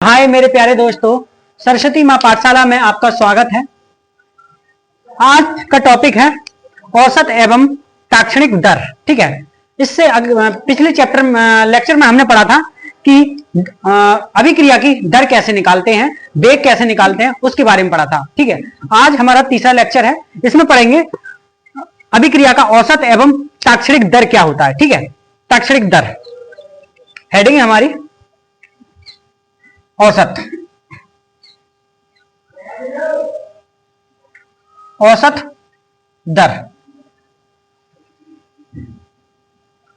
हाय मेरे प्यारे दोस्तों, सरस्वती मां पाठशाला में आपका स्वागत है। आज का टॉपिक है औसत एवं ताक्षणिक दर। ठीक है, इससे पिछले चैप्टर लेक्चर में हमने पढ़ा था कि अभिक्रिया की दर कैसे निकालते हैं, वेग कैसे निकालते हैं, उसके बारे में पढ़ा था। ठीक है, आज हमारा तीसरा लेक्चर है, इसमें पढ़ेंगे अभिक्रिया का औसत एवं ताक्षणिक दर क्या होता है। ठीक है, ताक्षणिक दर हेडिंग है हमारी औसत। औसत दर,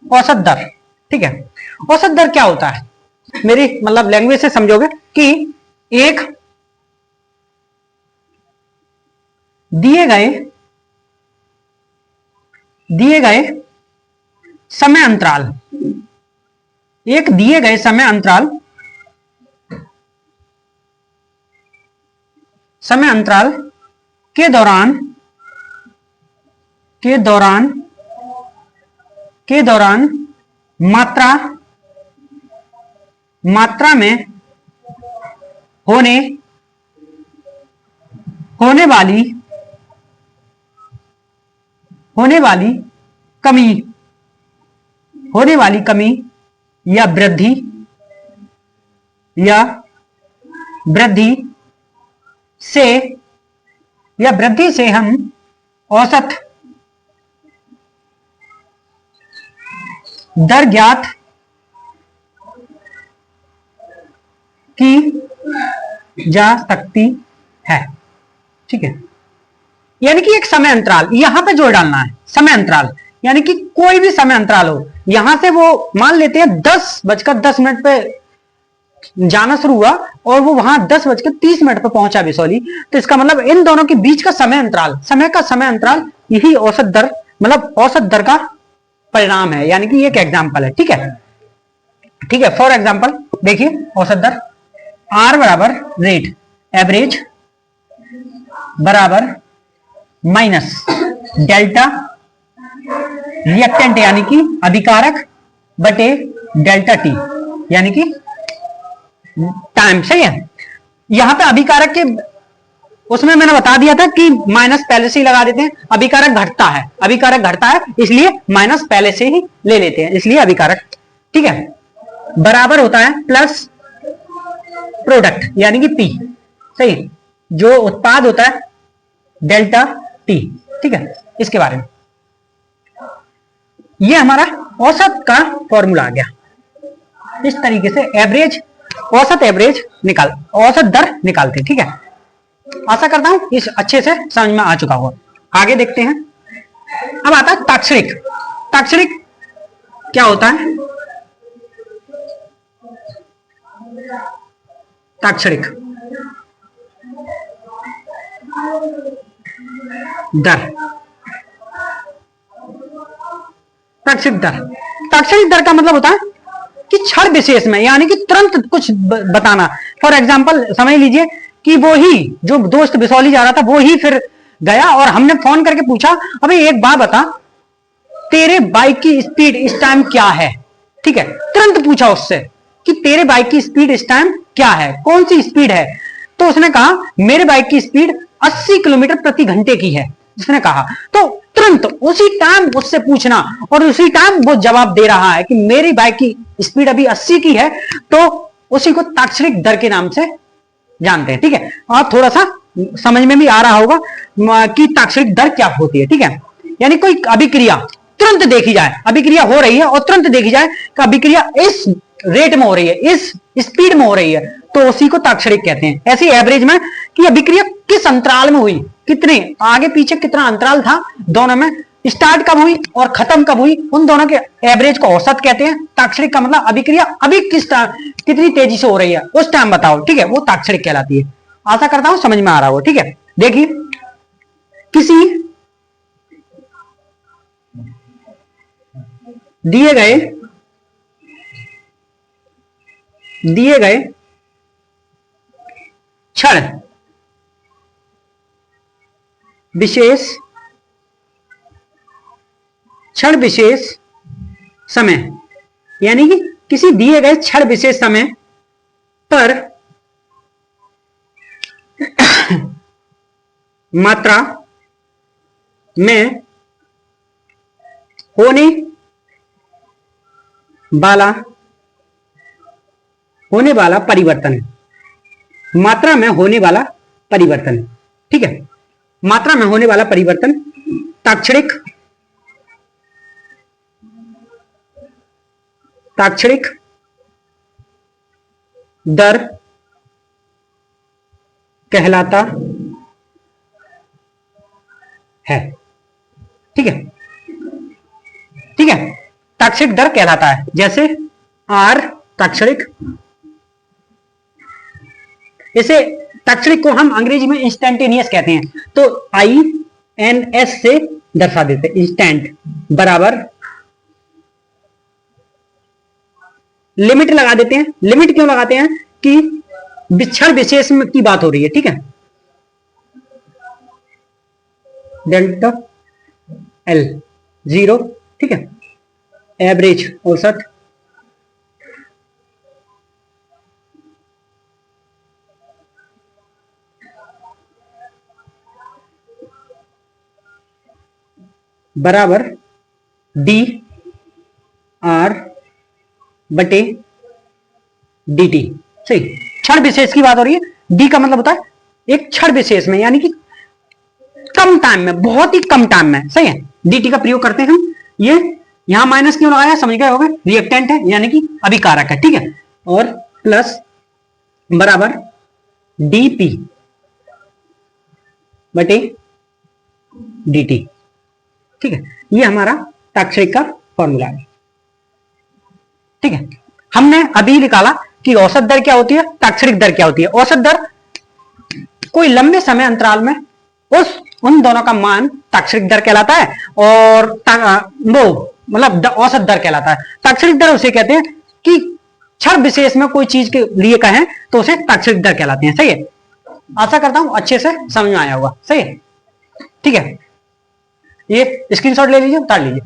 औसत दर। ठीक है, औसत दर क्या होता है, मेरी मतलब लैंग्वेज से समझोगे कि एक दिए गए समय अंतराल, एक दिए गए समय अंतराल के दौरान मात्रा में होने वाली कमी या वृद्धि से हम औसत दर ज्ञात की जा सकती है। ठीक है, यानी कि एक समय अंतराल यहां पे जोड़ डालना है। समय अंतराल यानी कि कोई भी समय अंतराल हो, यहां से वो मान लेते हैं 10:10 पे जाना शुरू हुआ और वो वहां 10:30 पर पहुंचा बिसौली, तो इसका मतलब इन दोनों के बीच का समय अंतराल, समय अंतराल यही औसत दर, मतलब औसत दर का परिणाम है, यानी कि एक एग्जाम्पल है। ठीक है, ठीक है, फॉर एग्जाम्पल देखिए औसत दर आर बराबर रेट एवरेज बराबर माइनस डेल्टा रिएक्टेंट यानी कि अभिकारक बटे डेल्टा टी यानी कि टाइम। सही है, यहां पे अभिकारक के उसमें मैंने बता दिया था कि माइनस पहले से ही लगा देते हैं, अभिकारक घटता है इसलिए माइनस पहले से ही ले लेते हैं, इसलिए अभिकारक। ठीक है, बराबर होता है प्लस प्रोडक्ट यानी कि पी। सही, जो उत्पाद होता है डेल्टा टी। ठीक है, इसके बारे में ये हमारा औसत का फॉर्मूला आ गया। इस तरीके से औसत दर निकालते हैं। ठीक है, आशा करता हूं इस अच्छे से समझ में आ चुका होगा। आगे देखते हैं। अब आता है ताक्षणिक। ताक्षणिक क्या होता है? ताक्षणिक दर, ताक्षणिक दर का मतलब होता है कि क्षण विशेष में, यानी कि तुरंत कुछ बताना। फॉर एग्जाम्पल समझ लीजिए कि वो ही जो दोस्त बिसौली जा रहा था वो ही फिर गया और हमने फोन करके पूछा, अबे एक बात बता, तेरे बाइक की स्पीड इस टाइम क्या है? ठीक है, तुरंत पूछा उससे कि तेरे बाइक की स्पीड इस टाइम क्या है, कौन सी स्पीड है? तो उसने कहा मेरे बाइक की स्पीड 80 किलोमीटर प्रति घंटे की है। उसने कहा तो तुरंत उसी टाइम उससे पूछना और उसी टाइम वो जवाब दे रहा है कि मेरी बाइक की स्पीड अभी 80 की है, तो उसी को ताक्षणिक दर के नाम से जानते हैं। ठीक है, और थोड़ा सा समझ में भी आ रहा होगा कि ताक्षणिक दर क्या होती है। ठीक है, यानी कोई अभिक्रिया तुरंत देखी जाए, अभिक्रिया हो रही है और तुरंत देखी जाए कि अभिक्रिया इस रेट में हो रही है, इस स्पीड में हो रही है, तो उसी को ताक्षणिक कहते हैं। ऐसी एवरेज में कि अभिक्रिया किस अंतराल में हुई, कितने आगे पीछे कितना अंतराल था दोनों में, स्टार्ट कब हुई और खत्म कब हुई, उन दोनों के एवरेज को औसत कहते हैं। ताक्षणिक का मतलब अभिक्रिया अभी कितनी तेजी से हो रही है उस टाइम बताओ। ठीक है, वो ताक्षणिक कहलाती है। आशा करता हूं समझ में आ रहा हो। ठीक है, देखिए किसी दिए गए क्षण विशेष समय, यानी कि किसी दिए गए क्षण विशेष समय पर मात्रा में होने वाला परिवर्तन है। मात्रा में होने वाला परिवर्तन, ठीक है, मात्रा में होने वाला परिवर्तन ताक्षणिक दर कहलाता है। ठीक है, ठीक है, ताक्षणिक दर कहलाता है। जैसे आर ताक्षणिक, इसे ताक्षणिक को हम अंग्रेजी में इंस्टेंटेनियस कहते हैं, तो INS से दर्शा देते, इंस्टेंट बराबर लिमिट लगा देते हैं। लिमिट क्यों लगाते हैं कि विक्षण विशेष की बात हो रही है, ठीक है, डेल्टा L 0, ठीक है, एवरेज औसत बराबर DR बटे DT। सही, क्षण विशेष की बात हो रही है। D का मतलब होता है एक क्षण विशेष में, यानी कि कम टाइम में, बहुत ही कम टाइम में। सही है, DT का प्रयोग करते हैं हम। ये यहां माइनस क्यों लगाया, समझ गए होंगे, रिएक्टेंट है यानी कि अभिकारक है, ठीक है, और प्लस बराबर DP बटे DT, ठीक है। ये हमारा ताक्षणिक का फॉर्मूला है, ठीक है। हमने अभी निकाला कि औसत दर क्या होती है, ताक्षणिक दर क्या होती है। औसत दर कोई लंबे समय अंतराल में उन दोनों का मान ताक्षणिक दर कहलाता है, और वो मतलब औसत दर कहलाता है। ताक्षणिक दर उसे कहते हैं कि क्षण विशेष में कोई चीज के लिए कहें तो उसे ताक्षणिक दर कहलाते हैं। सही है, आशा करता हूं अच्छे से समझ में आया होगा। सही है, ठीक है, ये स्क्रीनशॉट ले लीजिए, उतार लीजिए।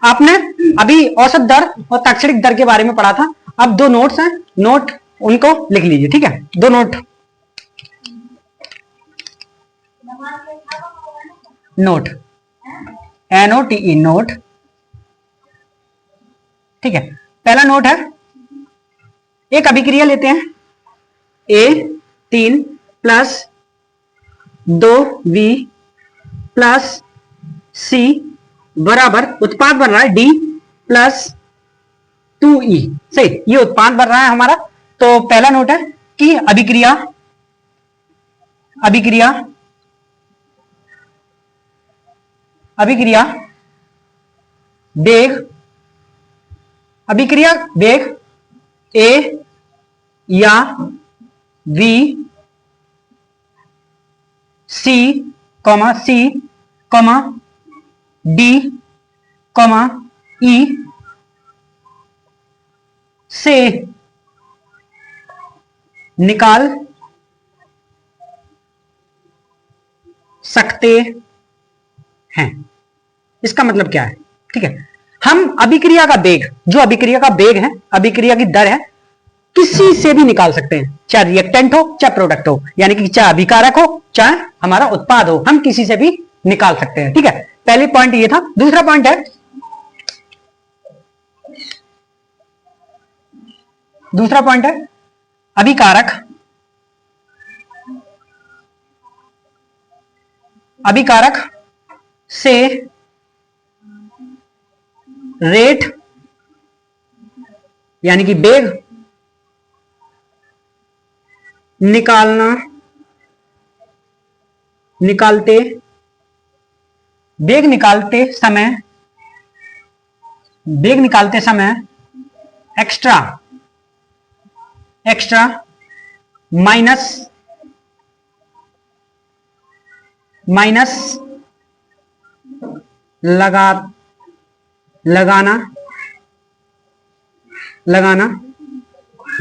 आपने अभी औसत दर और ताक्षणिक दर के बारे में पढ़ा था। अब दो नोट्स हैं, नोट उनको लिख लीजिए, ठीक है, दो नोट। नोट NOTE नोट, ठीक है। पहला नोट है, एक अभिक्रिया लेते हैं A3 plus 2V plus C बराबर उत्पाद बन रहा है D प्लस 2E। सही, ये उत्पाद बन रहा है हमारा। तो पहला नोट है कि अभिक्रिया वेग A या V C, D, E से निकाल सकते हैं। इसका मतलब क्या है, ठीक है, हम अभिक्रिया का वेग, जो अभिक्रिया का वेग है, अभिक्रिया की दर है, किसी से भी निकाल सकते हैं, चाहे रिएक्टेंट हो चाहे प्रोडक्ट हो, यानी कि चाहे अभिकारक हो चाहे हमारा उत्पाद हो, हम किसी से भी निकाल सकते हैं। ठीक है, पहले पॉइंट ये था। दूसरा पॉइंट है, अभिकारक से रेट यानी कि वेग निकालते समय एक्स्ट्रा माइनस लगाना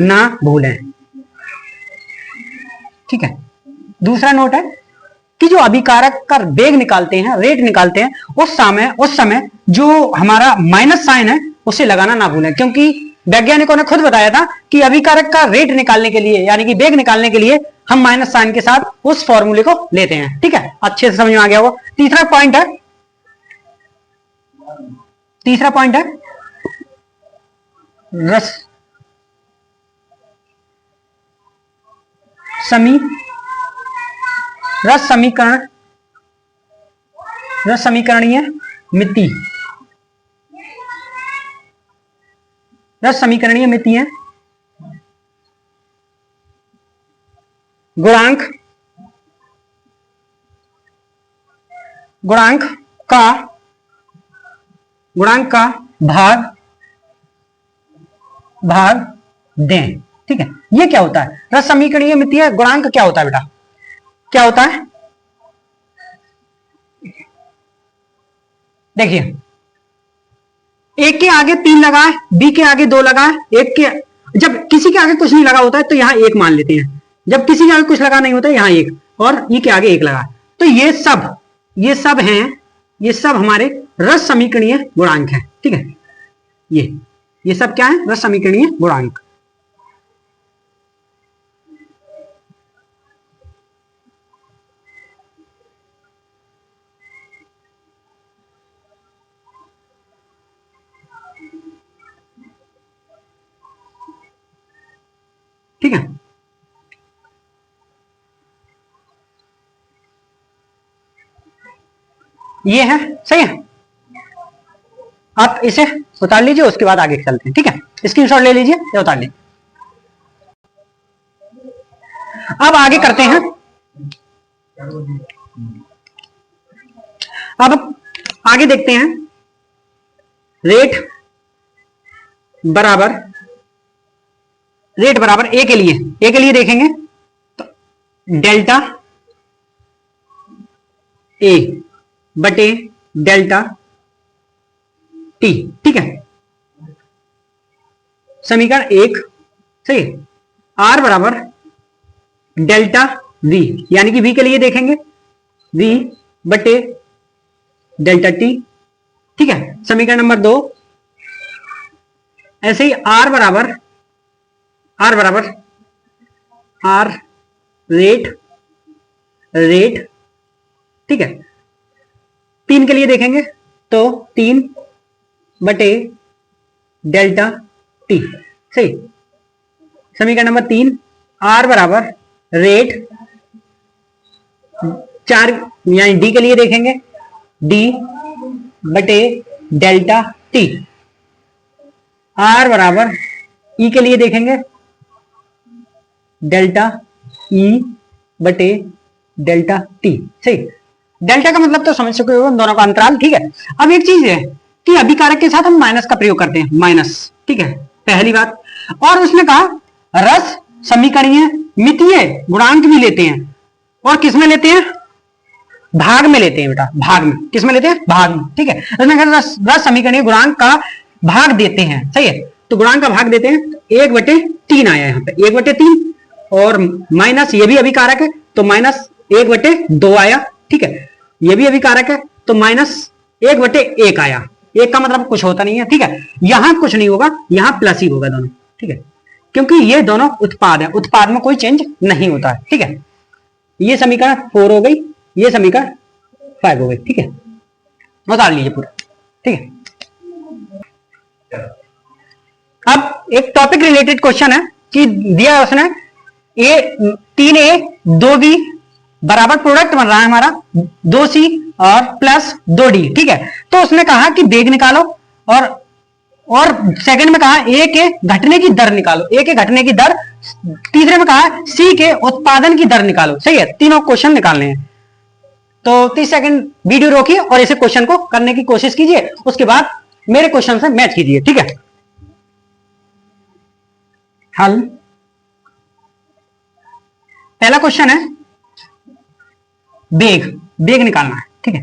ना भूलें। ठीक है, दूसरा नोट है कि जो अभिकारक का वेग निकालते हैं, रेट निकालते हैं, उस समय जो हमारा माइनस साइन है उसे लगाना ना भूलें, क्योंकि वैज्ञानिकों ने खुद बताया था कि अभिकारक का रेट निकालने के लिए यानी कि वेग निकालने के लिए हम माइनस साइन के साथ उस फॉर्मूले को लेते हैं। ठीक है, अच्छे से समझ में आ गया वो। तीसरा पॉइंट है रस समीकरणीय मिति। रस समीकरणीय मिति है गुणांक का भाग दें। ठीक है, ये क्या होता है? रस समीकरणीय मिति है, गुणांक क्या होता है बेटा? क्या होता है? देखिए, एक के आगे 3 लगा है, बी के आगे 2 लगा है, एक के जब किसी के आगे कुछ नहीं लगा होता है तो यहां 1 मान लेते हैं, जब किसी के आगे कुछ लगा नहीं होता है यहां 1, और ई के आगे 1 लगा है। तो ये सब हैं, ये सब हमारे रस समीकरणीय गुणांक है। ठीक है, ये सब क्या है? रस समीकरणीय गुणांक। ठीक है, ये है, सही है। आप इसे उतार लीजिए, उसके बाद आगे चलते हैं। ठीक है, स्क्रीनशॉट ले लीजिए या उतार लीजिए। अब आगे करते हैं। अब आगे देखते हैं, रेट बराबर ए के लिए देखेंगे तो डेल्टा ए बटे डेल्टा टी। ठीक है, समीकरण 1 सही। आर बराबर डेल्टा वी, यानी कि वी के लिए देखेंगे वी बटे डेल्टा टी। ठीक है, समीकरण नंबर 2 ऐसे ही आर बराबर आर रेट। ठीक है, 3 के लिए देखेंगे तो 3 बटे डेल्टा टी। सही, समीकरण नंबर 3 आर बराबर रेट 4 यानी डी के लिए देखेंगे डी बटे डेल्टा टी। आर बराबर ई के लिए देखेंगे डेल्टा ई बटे डेल्टा टी। सही, डेल्टा का मतलब तो समझ सके हो, दोनों का अंतराल। ठीक है, अब एक चीज है कि अभिकारक के साथ हम माइनस का प्रयोग करते हैं, माइनस। ठीक है, पहली बात। और उसने कहा रस समीकरणीय मितीय गुणांक भी लेते हैं, और किसमें लेते हैं? भाग में लेते हैं बेटा, भाग में। किसमें लेते हैं? भाग में। ठीक है, उसने कहा रस समीकरणीय गुणांक का भाग देते हैं। सही है, तो गुणांक का भाग देते हैं, 1/3 आया यहाँ पे, 1/3, और माइनस ये भी अभिकारक है तो माइनस 1/2 आया। ठीक है, ये भी अभिकारक है तो माइनस 1/1 आया। 1 का मतलब कुछ होता नहीं है। ठीक है, यहां कुछ नहीं होगा, यहां प्लस ही होगा दोनों। ठीक है, क्योंकि ये दोनों उत्पाद है, उत्पाद में कोई चेंज नहीं होता है। ठीक है, ये समीकरण 4 हो गई, ये समीकरण 5 हो गई। ठीक है, उतार लीजिए पूरा। ठीक है, अब एक टॉपिक रिलेटेड क्वेश्चन है कि दिया उसने 3A 2B बराबर प्रोडक्ट बन रहा है हमारा 2C और प्लस 2D। ठीक है, तो उसने कहा कि वेग निकालो, और सेकंड में कहा ए के घटने की दर निकालो, ए के घटने की दर। तीसरे में कहा सी के उत्पादन की दर निकालो। सही है, तीनों क्वेश्चन निकालने हैं। तो 30 सेकंड वीडियो रोकिए और इसे क्वेश्चन को करने की कोशिश कीजिए, उसके बाद मेरे क्वेश्चन से मैच कीजिए। ठीक है, हल। पहला क्वेश्चन है वेग निकालना है। ठीक है,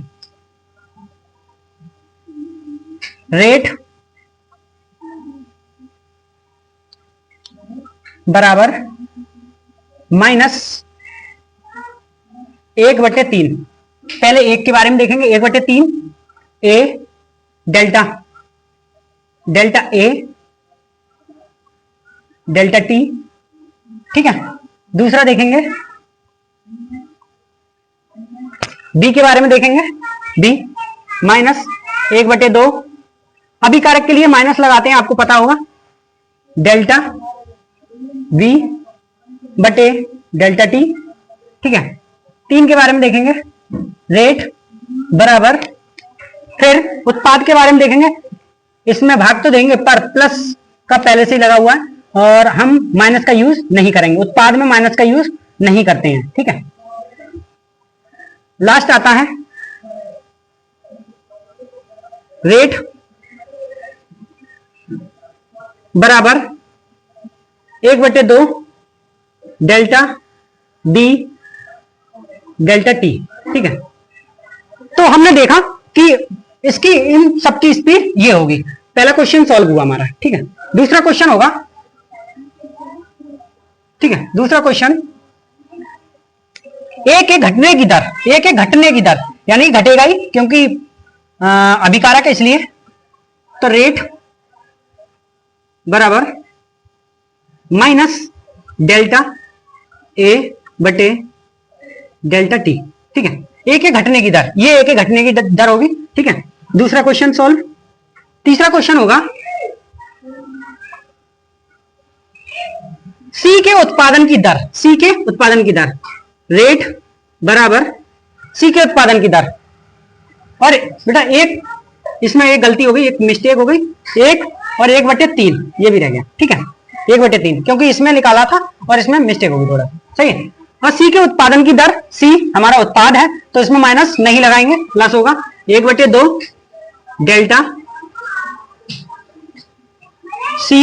रेट बराबर माइनस 1/3। पहले 1 के बारे में देखेंगे, 1/3 ए डेल्टा ए डेल्टा टी, ठीक है। दूसरा देखेंगे बी के बारे में देखेंगे, बी माइनस 1/2, अभिकारक के लिए माइनस लगाते हैं, आपको पता होगा, डेल्टा बी बटे डेल्टा टी, ठीक है। 3 के बारे में देखेंगे, रेट बराबर, फिर उत्पाद के बारे में देखेंगे, इसमें भाग तो देंगे पर प्लस का पहले से ही लगा हुआ है और हम माइनस का यूज नहीं करेंगे, उत्पाद में माइनस का यूज नहीं करते हैं, ठीक है। लास्ट आता है रेट बराबर 1/2 डेल्टा डी डेल्टा टी, ठीक है। तो हमने देखा कि इसकी इन सबकी स्पीड ये होगी। पहला क्वेश्चन सॉल्व हुआ हमारा, ठीक है। दूसरा क्वेश्चन होगा, ठीक है, दूसरा क्वेश्चन एक एक घटने की दर, एक एक घटने की दर यानी घटेगा ही क्योंकि अभिकारक है इसलिए, तो रेट बराबर माइनस डेल्टा ए बटे डेल्टा टी, ठीक है। एक एक घटने की दर, ये एक एक घटने की दर होगी, ठीक है। दूसरा क्वेश्चन सॉल्व। तीसरा क्वेश्चन होगा सी के उत्पादन की दर, सी के उत्पादन की दर, रेट बराबर सी के उत्पादन की दर, और बेटा एक इसमें एक गलती हो गई, एक मिस्टेक हो गई, 1 और 1/3 ये भी रह गया, ठीक है। 1/3 क्योंकि इसमें निकाला था और इसमें मिस्टेक होगी थोड़ा, सही है। और सी के उत्पादन की दर, सी हमारा उत्पाद है तो इसमें माइनस नहीं लगाएंगे, प्लस होगा 1/2 डेल्टा सी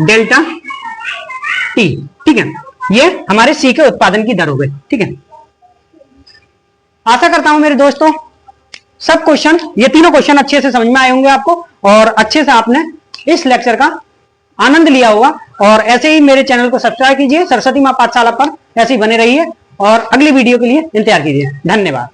डेल्टा टी, ठीक है। ये हमारे सी के उत्पादन की दर हो गई, ठीक है। आशा करता हूं मेरे दोस्तों सब क्वेश्चन, ये तीनों क्वेश्चन अच्छे से समझ में आए होंगे आपको और अच्छे से आपने इस लेक्चर का आनंद लिया होगा। और ऐसे ही मेरे चैनल को सब्सक्राइब कीजिए, सरस्वती मां पाठशाला पर ऐसे ही बने रहिए और अगली वीडियो के लिए इंतजार कीजिए। धन्यवाद।